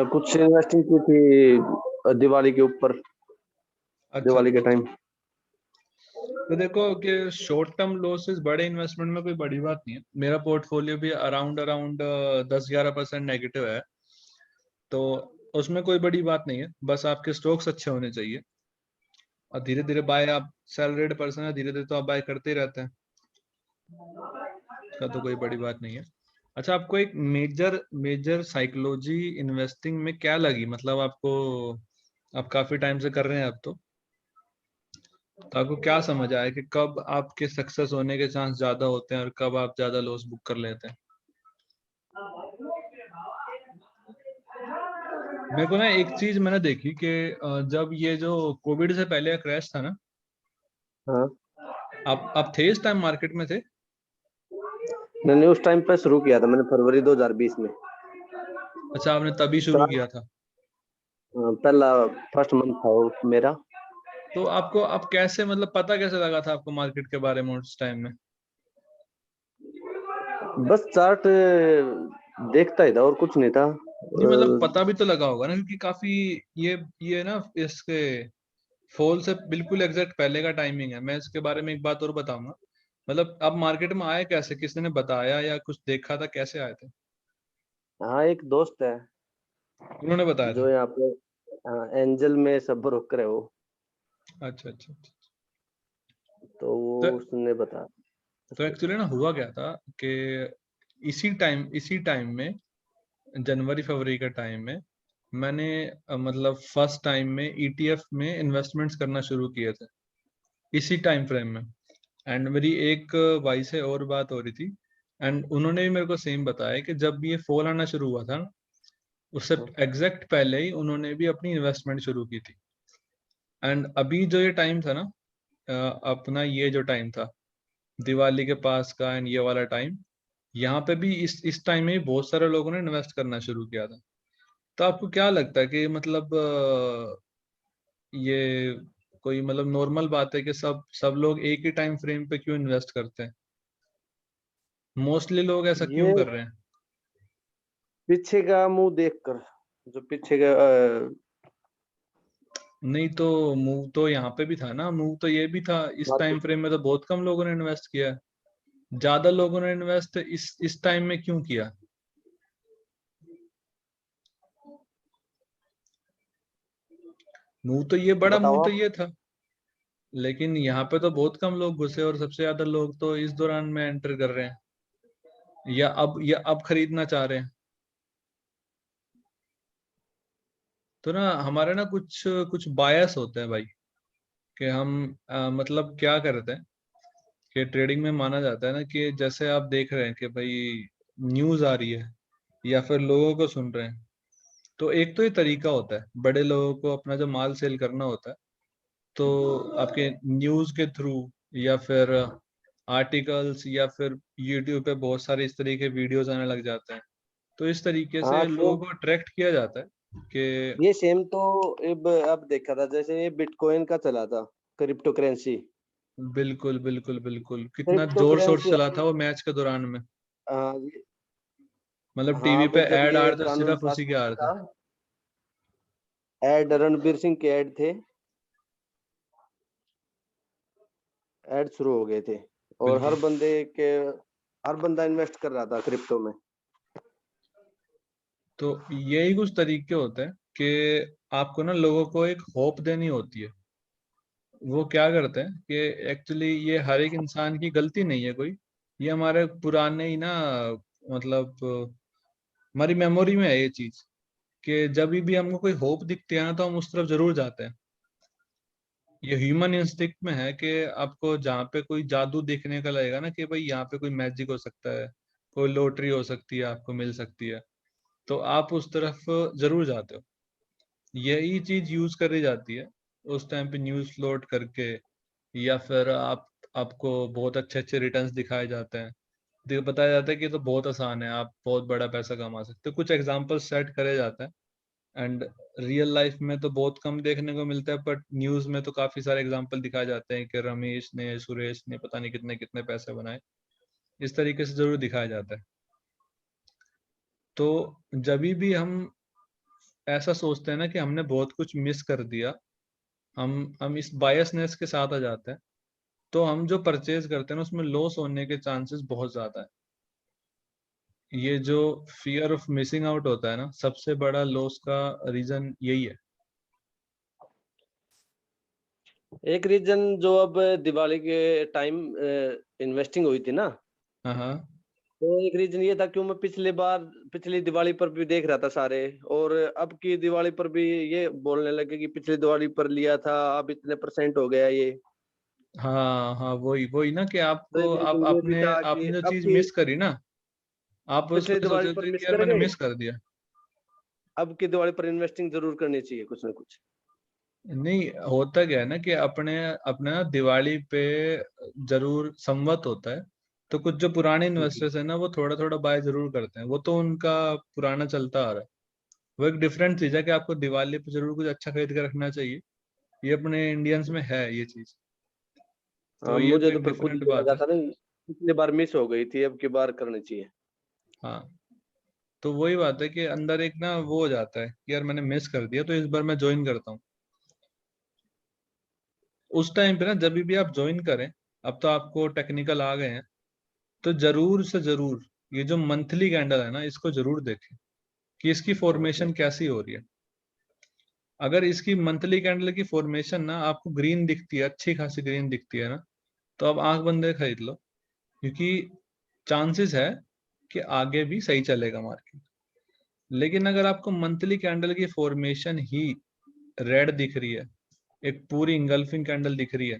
कुछ इन्वेस्टिंग की थी दिवाली के ऊपर, अच्छा, दिवाली के टाइम। तो देखो कि शॉर्ट टर्म लॉसेस बड़े इन्वेस्टमेंट में कोई बड़ी बात नहीं है। मेरा पोर्टफोलियो भी अराउंड अराउंड 10-11% नेगेटिव है, तो उसमें कोई बड़ी बात नहीं है। बस आपके स्टॉक्स अच्छे होने चाहिए, और धीरे धीरे बाय, आप सैलरीड पर्सन है, धीरे धीरे तो आप बाय करते ही रहते हैं, इसका तो कोई बड़ी बात नहीं है। अच्छा, आपको एक मेजर मेजर साइकोलॉजी इन्वेस्टिंग में क्या लगी? मतलब आपको, आप काफी टाइम से कर रहे हैं अब तो आपको क्या समझ आया कि कब आपके सक्सेस होने के चांस ज्यादा होते हैं और कब आप ज्यादा लॉस बुक कर लेते हैं? मेरे को ना एक चीज मैंने देखी कि जब ये जो कोविड से पहले का क्रैश था ना, हाँ, आप थे इस टाइम मार्केट में थे? मैंने उस टाइम पे शुरू किया था, मैंने फरवरी 2020 में। अच्छा, आपने तभी शुरू स्टार्ट, किया था। पहला फर्स्ट मंथ था वो मेरा। तो आपको, आप कैसे, मतलब पता कैसे लगा था आपको मार्केट के बारे में उस टाइम में? बस चार्ट देखता ही था और कुछ नहीं था। नहीं, मतलब पता भी तो लगा होगा ना, क्योंकि काफी ये ना इसके फॉल से बिल्कुल एग्जैक्ट पहले का टाइमिंग है। मैं इसके बारे में एक बात और बताऊंगा। मतलब आप मार्केट में आए कैसे? किसी ने बताया या कुछ देखा था? कैसे आए थे? हाँ, एक दोस्त है उन्होंने बताया जो था? यहाँ पे, हाँ, एंजल में सब ब्रोकर है वो। अच्छा, अच्छा, अच्छा। तो वो तो उसने बताया। एक्चुअली ना हुआ क्या था कि इसी टाइम में, जनवरी फरवरी का टाइम में, मैंने मतलब फर्स्ट टाइम में ईटीएफ में इन्वेस्टमेंट्स करना शुरू किए थे, इसी टाइम फ्रेम में। एंड मेरी एक भाई से और बात हो रही थी, एंड उन्होंने भी मेरे को सेम बताया कि जब ये फॉल आना शुरू हुआ था ना, उससे एग्जैक्ट पहले ही उन्होंने भी अपनी इन्वेस्टमेंट शुरू की थी। एंड अभी जो ये टाइम था ना, अपना ये जो टाइम था दिवाली के पास का, एंड ये वाला टाइम, यहाँ पे भी इस टाइम में ही बहुत सारे लोगों ने इन्वेस्ट करना शुरू किया था। तो आपको क्या लगता है कि मतलब ये कोई मतलब नॉर्मल बात है कि सब सब लोग एक ही टाइम फ्रेम पे क्यों इन्वेस्ट करते हैं? मोस्टली लोग ऐसा क्यों ये कर रहे हैं? पीछे का मुंह देखकर, जो पीछे का नहीं तो मूव तो यहाँ पे भी था ना, मूव तो ये भी था। इस टाइम फ्रेम में तो बहुत कम लोगों ने इन्वेस्ट किया है। ज्यादा लोगों ने इन्वेस्ट इस टाइम में क्यों किया? मूव तो ये, बड़ा मूव बताओ तो आप। ये था, लेकिन यहाँ पे तो बहुत कम लोग घुसे, और सबसे ज्यादा लोग तो इस दौरान में एंटर कर रहे हैं, या अब खरीदना चाह रहे हैं। तो ना हमारे ना कुछ कुछ बायस होते हैं भाई, कि हम मतलब क्या करते हैं कि ट्रेडिंग में माना जाता है ना कि जैसे आप देख रहे हैं कि भाई न्यूज आ रही है या फिर लोगों को सुन रहे हैं, तो एक तो ये तरीका होता है बड़े लोगों को अपना जो माल सेल करना होता है, तो आपके न्यूज के थ्रू या फिर आर्टिकल्स या फिर यूट्यूब पे बहुत सारे इस तरीके के वीडियोस आने लग जाते हैं, तो इस तरीके हाँ से लोगों सेम, को अट्रैक्ट किया जाता है कि ये सेम तो अब देखा था, जैसे ये बिटकॉइन का चला था, क्रिप्टो करेंसी। बिल्कुल बिल्कुल बिल्कुल, कितना क्रिप्टो जोर शोर से करेंसी चला था वो मैच के दौरान में। मतलब हाँ, टीवी अब पे जब ऐड आ ये रहे थे, कानून सिर्फ पास उसी के आ हुआ रहे थे। था, ऐड रणबीर सिंह के ऐड थे, ऐड शुरू हो गए थे, और बिल्कुल। हर बंदा इन्वेस्ट कर रहा था क्रिप्टो में। तो यही कुछ तरीके होते हैं कि आपको ना लोगों को एक होप देनी होती है। वो क्या करते हैं कि एक्चुअली ये हर एक इंसान की गलती नहीं है कोई, ये हमारे पुराने ही ना, मतलब हमारी मेमोरी में है ये चीज, कि जब भी हमको कोई होप दिखती है ना तो हम उस तरफ जरूर जाते हैं। ये ह्यूमन इंस्टिक्ट में है कि आपको जहाँ पे कोई जादू देखने का लगेगा ना कि भाई यहाँ पे कोई मैजिक हो सकता है, कोई लॉटरी हो सकती है, आपको मिल सकती है, तो आप उस तरफ जरूर जाते हो। यही चीज यूज करी जाती है उस टाइम पे न्यूज फ्लोट करके, या फिर आपको बहुत अच्छे अच्छे रिटर्न्स दिखाए जाते हैं, बताया जाता है कि ये तो बहुत आसान है, आप बहुत बड़ा पैसा कमा सकते हो, कुछ एग्जाम्पल सेट करे जाते हैं। एंड रियल लाइफ में तो बहुत कम देखने को मिलता है, बट न्यूज में तो काफी सारे एग्जाम्पल दिखाए जाते हैं कि रमेश ने सुरेश ने पता नहीं कितने कितने पैसे बनाए, इस तरीके से जरूर दिखाया जाता है। तो जब भी हम ऐसा सोचते हैं ना कि हमने बहुत कुछ मिस कर दिया, हम इस बायसनेस के साथ आ जाते हैं, तो हम जो परचेज करते हैं ना उसमें लॉस होने के चांसेस बहुत ज्यादा है। ये जो फियर ऑफ मिसिंग आउट होता है ना, सबसे बड़ा लॉस का रीजन यही है। एक रीजन जो अब दिवाली के टाइम इन्वेस्टिंग हुई थी ना, हाँ हाँ। तो एक रीजन ये था, क्यों मैं पिछली दिवाली पर भी देख रहा था सारे, और अब की दिवाली पर भी ये बोलने लगे कि पिछली दिवाली पर लिया था, अब इतने परसेंट हो गया ये। हाँ हाँ, वही वही ना कि तो आपको एक आप रीजन ये भी आपने था कि आपने जो अब चीज की मिस करी ना, आप उस पिछली पे सोच दिवाली रहे पर थे मिस कि यार कर मैंने गए, मिस कर दिया। अब की दिवाली पर इन्वेस्टिंग जरूर करनी चाहिए कुछ ना कुछ। नहीं, होता क्या है ना कि अपने अपने ना दिवाली पे जरूर संवत होता है, तो कुछ जो पुराने इन्वेस्टर्स है ना वो थोड़ा थोड़ा बाय जरूर करते हैं, वो तो उनका पुराना चलता आ रहा है। वो एक डिफरेंट चीज है कि आपको दिवाली पे जरूर कुछ अच्छा खरीद के रखना चाहिए, ये अपने इंडियंस में है ये चीज। तो ये तो मुझे तो एक फिर खुद डिफरेंट ही बात लगा है। था ना, पिछली बार मिस हो गई थी, अब की बार करनी चाहिए। हाँ, तो वही बात है कि अंदर एक ना वो हो जाता है कि यार मैंने मिस कर दिया, तो इस बार मैं ज्वाइन करता हूँ। उस टाइम पे ना जब भी आप ज्वाइन करें, अब तो आपको टेक्निकल आ गए हैं, तो जरूर से जरूर ये जो मंथली कैंडल है ना इसको जरूर देखें कि इसकी ओके। फॉर्मेशन कैसी हो रही है। अगर इसकी मंथली कैंडल की फॉर्मेशन ना आपको ग्रीन दिखती है, अच्छी खासी ग्रीन दिखती है ना, तो आप आंख बंदे खरीद लो, क्योंकि चांसेस है कि आगे भी सही चलेगा मार्केट। लेकिन अगर आपको मंथली कैंडल की फॉर्मेशन ही रेड दिख रही है, एक पूरी इंगल्फिंग कैंडल दिख रही है,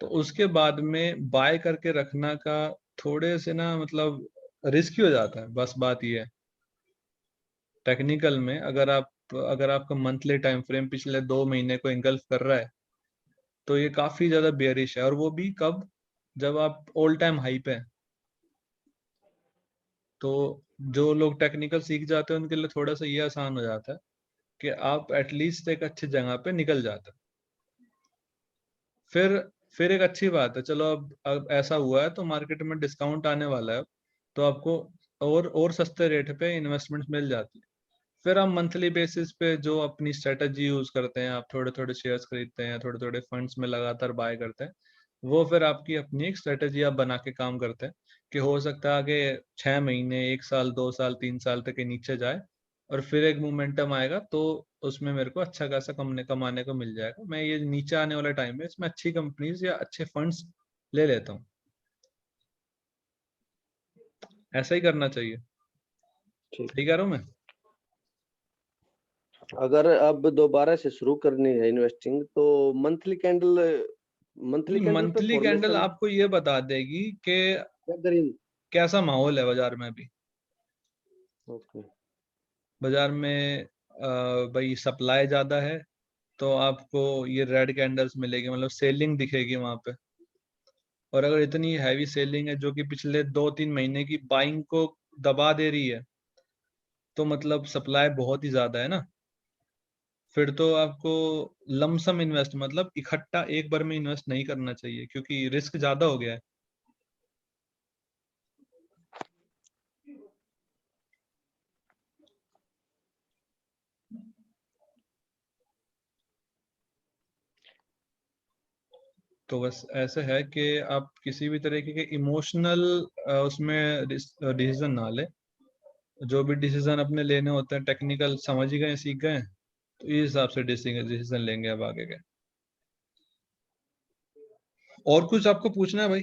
तो उसके बाद में बाय करके रखना का थोड़े से ना मतलब रिस्की हो जाता है, बस बात ये है। टेक्निकल में अगर आपका मंथली टाइम फ्रेम पिछले 2 महीने को इंगल्फ कर रहा है, तो ये काफी ज्यादा बेयरिश है, और वो भी कब, जब आप ऑल टाइम हाई पे हैं। तो जो लोग टेक्निकल सीख जाते हैं उनके लिए थोड़ा सा ये आसान हो जाता है कि आप एटलीस्ट एक अच्छी जगह पे निकल जाते हैं। फिर फिर एक अच्छी बात है, चलो अब ऐसा हुआ है तो मार्केट में डिस्काउंट आने वाला है, तो आपको और सस्ते रेट पे इन्वेस्टमेंट मिल जाती है। फिर हम मंथली बेसिस पे जो अपनी स्ट्रेटजी यूज करते हैं, आप थोड़े थोड़े शेयर्स खरीदते हैं, थोड़े थोड़े फंड्स में लगातार बाय करते हैं, वो फिर आपकी अपनी एक स्ट्रेटजी आप बना के काम करते हैं कि हो सकता है आगे 6 महीने, 1 साल, 2 साल, 3 साल तक ये नीचे जाए, और फिर एक मोमेंटम आएगा तो उसमें मेरे को अच्छा खासा कमाने को मिल जाएगा, मैं ये नीचे आने वाला टाइम है इसमें अच्छी कंपनीज या अच्छे फंड्स ले लेता हूँ। ऐसा ही करना चाहिए। ठीक। सही कह रहा हूँ मैं? अगर अब दोबारा से शुरू करनी है इन्वेस्टिंग तो मंथली कैंडल पे मंथली कैंडल फॉर्मेशन आपको ये बता देगी कि ग्रीन। कैसा माहौल है बाजार में अभी। ओके। बाजार में भाई सप्लाई ज्यादा है तो आपको ये रेड कैंडल्स मिलेगी, मतलब सेलिंग दिखेगी वहां पे। और अगर इतनी हैवी सेलिंग है जो कि पिछले 2-3 महीने की बाइंग को दबा दे रही है, तो मतलब सप्लाई बहुत ही ज्यादा है ना। फिर तो आपको लमसम इन्वेस्ट, मतलब इकट्ठा एक बार में इन्वेस्ट नहीं करना चाहिए क्योंकि रिस्क ज्यादा हो गया है। तो बस ऐसे है कि आप किसी भी तरीके के इमोशनल उसमें डिसीजन ना ले। जो भी डिसीजन अपने लेने होते हैं टेक्निकल समझ ही गए, सीख गए, तो इस हिसाब से डिसीजन लेंगे अब आगे के। और कुछ आपको पूछना है भाई,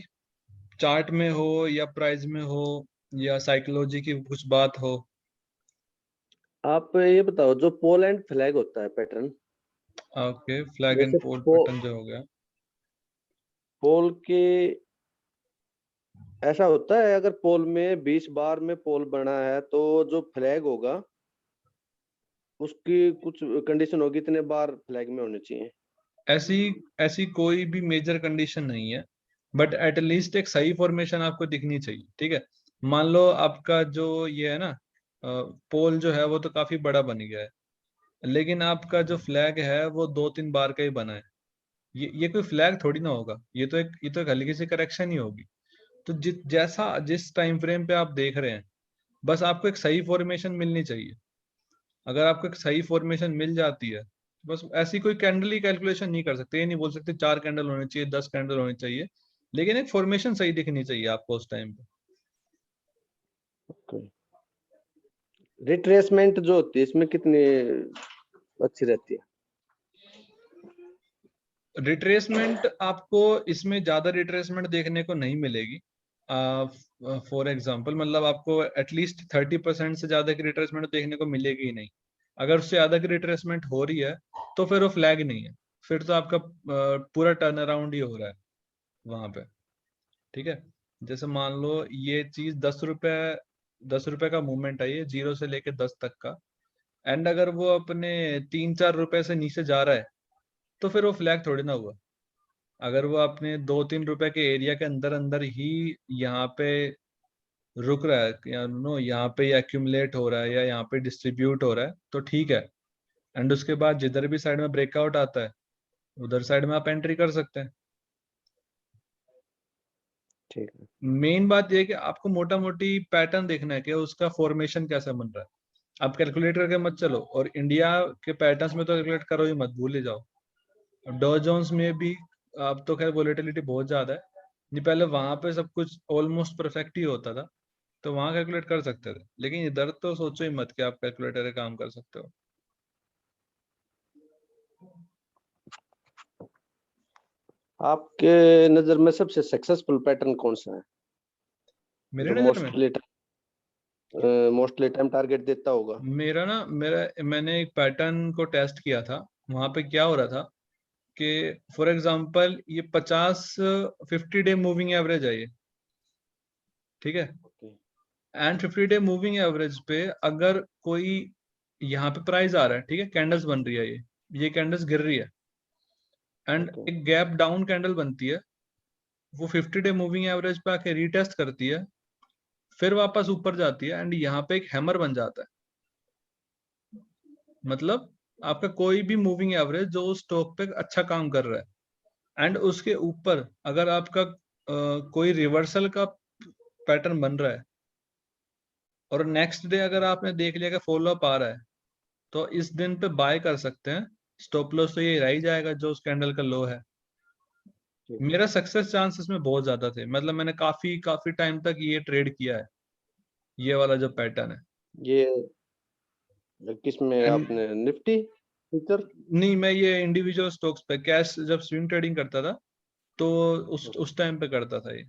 चार्ट में हो या प्राइस में हो या साइकोलॉजी की कुछ बात हो? आप ये बताओ, जो पोल एंड फ्लैग होता है पैटर्न, ओके, फ्लैग एंड जैसे पोल पैटर्न जो हो गया। पोल के ऐसा होता है, अगर पोल में 20 बार में पोल बना है तो जो फ्लैग होगा उसकी कुछ कंडीशन होगी, इतने बार फ्लैग में होने चाहिए। ऐसी ऐसी कोई भी मेजर कंडीशन नहीं है, बट एटलीस्ट एक सही फॉर्मेशन आपको दिखनी चाहिए, ठीक है। मान लो आपका जो ये है ना, पोल जो है वो तो काफी बड़ा बन गया है, लेकिन आपका जो फ्लैग है वो 2-3 बार का ही बना है। ये कोई फ्लैग थोड़ी ना होगा, ये तो एक हल्की सी करेक्शन ही होगी। तो जिस टाइम फ्रेम पे आप देख रहे हैं, बस आपको एक सही फॉर्मेशन मिलनी चाहिए। अगर आपको एक सही फॉर्मेशन मिल जाती है, बस ऐसी कोई कैंडल ही कैलकुलेशन नहीं कर सकते, ये नहीं बोल सकते 4 कैंडल होने चाहिए, 10 कैंडल होने चाहिए, लेकिन एक फॉर्मेशन सही दिखनी चाहिए आपको उस टाइम पे। रिट्रेसमेंट जो होती है इसमें कितनी अच्छी रहती है? रिट्रेसमेंट आपको इसमें ज्यादा रिट्रेसमेंट देखने को नहीं मिलेगी। फॉर एग्जाम्पल, मतलब आपको एटलीस्ट 30% से ज्यादा की रिट्रेसमेंट देखने को मिलेगी ही नहीं। अगर उससे ज्यादा की रिट्रेसमेंट हो रही है तो फिर वो फ्लैग नहीं है, फिर तो आपका पूरा टर्न अराउंड ही हो रहा है वहां पे, ठीक है। जैसे मान लो ये चीज 10 रुपए का मूवमेंट है, ये 0 से लेके 10 तक का, एंड अगर वो अपने 3-4 रुपए से नीचे जा रहा है तो फिर वो फ्लैग थोड़ी ना हुआ। अगर वो अपने 2-3 रुपए के एरिया के अंदर अंदर ही यहाँ पे रुक रहा है, या नो यहाँ पे एक्यूमुलेट हो रहा है या यहाँ पे डिस्ट्रीब्यूट हो रहा है, तो ठीक है। एंड उसके बाद जिधर भी साइड में ब्रेकआउट आता है उधर साइड में आप एंट्री कर सकते हैं। ठीक है। मेन बात यह है कि आपको मोटा मोटी पैटर्न देखना है कि उसका फॉर्मेशन कैसा बन रहा है। आप कैलकुलेट करके मत चलो, और इंडिया के पैटर्न्स में तो कैलकुलेट करो ही मत, भूल ही जाओ। डॉ जोन्स में भी अब तो खैर वोलेटिलिटी बहुत ज्यादा है, नहीं पहले वहां पे सब कुछ ऑलमोस्ट परफेक्ट ही होता था, तो वहां कैलकुलेट कर सकते थे, लेकिन इधर तो सोचो ही मत कि आप कैलकुलेटर का काम कर सकते हो। आपके नजर में सबसे सक्सेसफुल पैटर्न कौन सा है, मेरे जो नजर में मोस्टली टाइम टारगेट देता होगा? मैंने एक पैटर्न को टेस्ट किया था। वहां पे क्या हो रहा था कि फॉर एग्जांपल ये 50 डे मूविंग एवरेज है ये, ठीक है। Okay. And 50 day moving average पे अगर कोई यहाँ पे प्राइस आ रहा है, ठीक है, कैंडल्स बन रही है, ये कैंडल्स गिर रही है, एंड ओके। एक गैप डाउन कैंडल बनती है, वो 50 डे मूविंग एवरेज पे आके रीटेस्ट करती है, फिर वापस ऊपर जाती है, एंड यहाँ पे एक हैमर बन जाता है। मतलब आपका कोई भी मूविंग एवरेज जो उस स्टॉक पे अच्छा काम कर रहा है, एंड उसके ऊपर अगर आपका कोई रिवर्सल का पैटर्न बन रहा है, और नेक्स्ट डे अगर आपने देख लिया कि फॉलो अप आ रहा है, तो इस दिन पे बाय कर सकते हैं। स्टॉप लॉस तो ये रह ही जाएगा जो उस कैंडल का लो है। ठीक है। मेरा सक्सेस चांस इसमें बहुत ज्यादा थे, मतलब मैंने काफी काफी टाइम तक ये ट्रेड किया है, ये वाला जो पैटर्न है। ये किस में एंड आपने, निफ्टी फ्यूचर? नहीं, मैं ये इंडिविजुअल स्टॉक्स पे कैश जब स्विंग ट्रेडिंग करता था, तो उस टाइम पे करता था ये।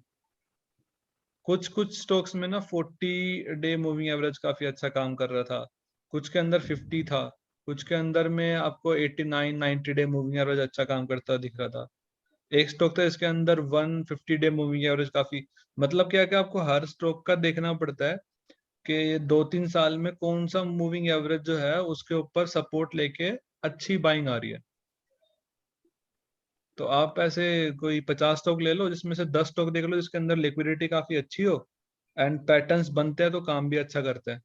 कुछ कुछ स्टॉक्स में ना 40 डे मूविंग एवरेज काफी अच्छा काम कर रहा था, कुछ के अंदर 50 था, कुछ के अंदर में आपको 89 90 डे मूविंग एवरेज अच्छा काम करता दिख रहा था। एक स्टॉक था इसके अंदर 150 डे मूविंग एवरेज काफी, मतलब क्या कि आपको हर स्टॉक का देखना पड़ता है कि 2-3 साल में कौन सा मूविंग एवरेज जो है उसके ऊपर सपोर्ट लेके अच्छी बाइंग आ रही है। तो आप ऐसे कोई 50 स्टॉक ले लो जिसमें से 10 स्टॉक देख लो जिसके अंदर लिक्विडिटी काफी अच्छी हो एंड पैटर्न्स बनते हैं तो काम भी अच्छा करते हैं।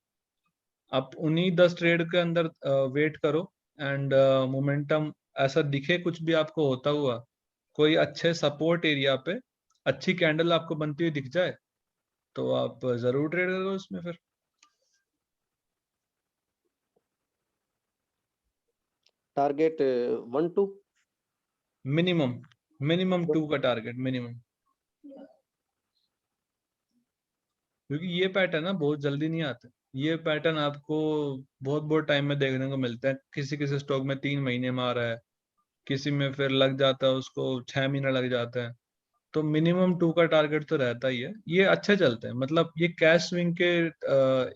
आप उन्हीं 10 ट्रेड के अंदर वेट करो एंड मोमेंटम ऐसा दिखे कुछ भी आपको होता हुआ, कोई अच्छे सपोर्ट एरिया पे अच्छी कैंडल आपको बनती हुई दिख जाए तो आप जरूर ट्रेड करो उसमें फिर। टारगेट 1-2 मिनिमम मिनिमम 2 का टारगेट मिनिमम, क्योंकि ये पैटर्न ना बहुत जल्दी नहीं आते। ये पैटर्न आपको बहुत बहुत टाइम में देखने को मिलता है। किसी किसी स्टॉक में 3 महीने में आ रहा है, किसी में फिर लग जाता है उसको 6 महीना लग जाता है। तो मिनिमम 2 का टारगेट तो रहता ही है। ये अच्छे चलते हैं, मतलब ये कैश स्विंग के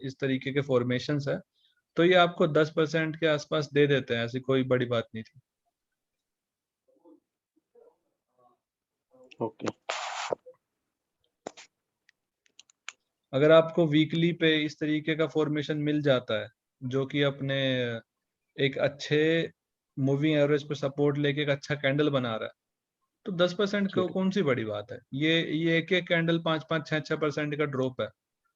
इस तरीके के फॉर्मेशंस है, तो ये आपको 10% के आसपास दे देते हैं, ऐसी कोई बड़ी बात नहीं थी। ओके। अगर आपको वीकली पे इस तरीके का फॉर्मेशन मिल जाता है जो कि अपने एक अच्छे मूविंग एवरेज पर सपोर्ट लेके एक अच्छा कैंडल बना रहा है, तो 10% को ठीक है। कौन सी बड़ी बात है। ये एक एक कैंडल 5-5 6-6% का ड्रॉप है,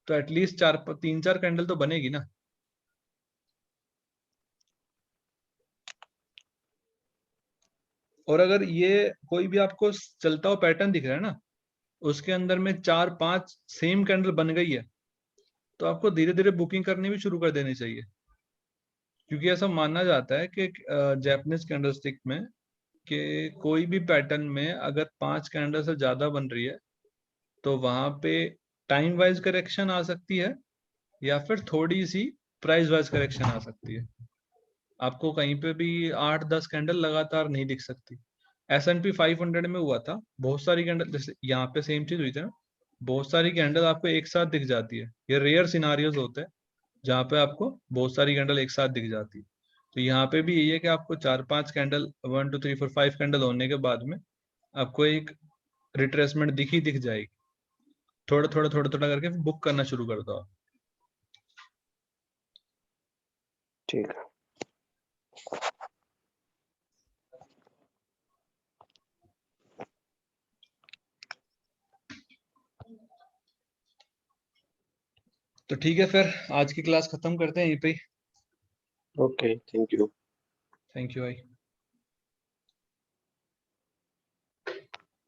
तो एटलीस्ट 3-4 कैंडल तो बनेगी ना। और अगर ये कोई भी आपको चलता हुआ पैटर्न दिख रहा है ना, उसके अंदर में 4-5 सेम कैंडल बन गई है, तो आपको धीरे धीरे बुकिंग करनी भी शुरू कर देनी चाहिए। क्योंकि ऐसा माना जाता है कि जैपनीज कैंडलस्टिक में कि कोई भी पैटर्न में अगर 5 कैंडल से ज्यादा बन रही है तो वहां पे टाइम वाइज करेक्शन आ सकती है या फिर थोड़ी सी प्राइस वाइज करेक्शन आ सकती है। आपको कहीं पे भी 8-10 कैंडल लगातार नहीं दिख सकती। S&P 500 में हुआ था, बहुत सारी कैंडल, जैसे यहाँ पे सेम चीज हुई थी ना, बहुत सारी कैंडल आपको एक साथ दिख जाती है। ये रेयर सिनारियोज होते हैं जहाँ पे आपको बहुत सारी कैंडल एक साथ दिख जाती है। तो यहाँ पे भी यही है कि आपको 4-5 कैंडल 1 2 3 4 5 कैंडल होने के बाद में आपको एक रिट्रेसमेंट दिख जाएगी। थोड़ा थोड़ा करके बुक करना शुरू कर दो आप। ठीक है। तो ठीक है, फिर आज की क्लास खत्म करते हैं यहीं पे। Okay, thank you. Thank you भाई।